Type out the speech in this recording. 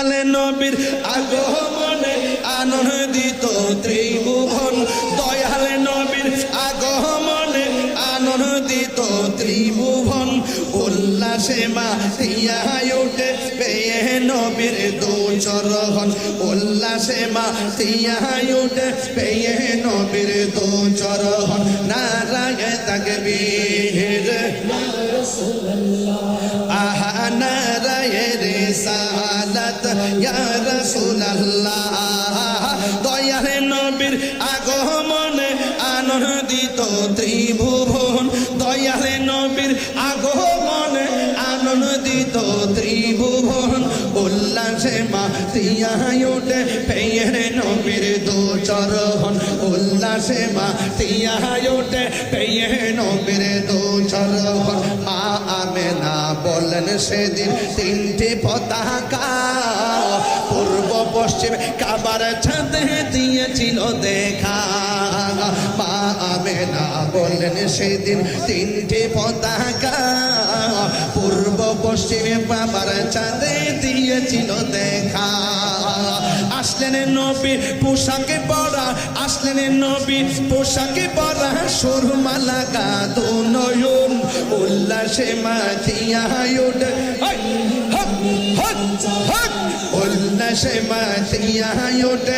দয়ালে নবীর আগমনে আনন্দিত ত্রিভুবন, দয়ালে নবীর আগমনে আনন্দিত ত্রিভুবন, উল্লাসে মাতিয়া ওঠে পেয়ে নবীর দুচরণ, উল্লাসে মাতিয়া ওঠে পেয়ে নবীর দুচরণ। নারায়ে তাকবীর, আহা নারায়ে রিসালাত ইয়া রাসূলুল্লাহ। দয়ালে নবীর আগমনে আনন্দিত ত্রিভুবন, দয়ালে নবীর আগমনে আনন্দিত ত্রিভুবন, উল্লাসে মাতিয়া ওঠে পেয়ে নবীর দুচরণ, উল্লাসে মাতিয়া ওঠে পেয়ে নবীর দুচরণ। মা আমেনা বলেন সেদিন তিনটি পতাকা পূর্ব পশ্চিম কাবার ছাদে দিয়েছিল দেখা। মা আমেনা বলেন সেদিন তিনটি পতাকা পূর্ব পশ্চিমে কাবার ছাদে দিয়েছিল দেখা। আসলেন নবী পোশাকে পরা, আসলেন নবী পোশাকে পরা, সুরমা লাগা দু নয়ন, উল্লাসে মাতিয়া ওঠে উল্লাসে মাতিয়া ওঠে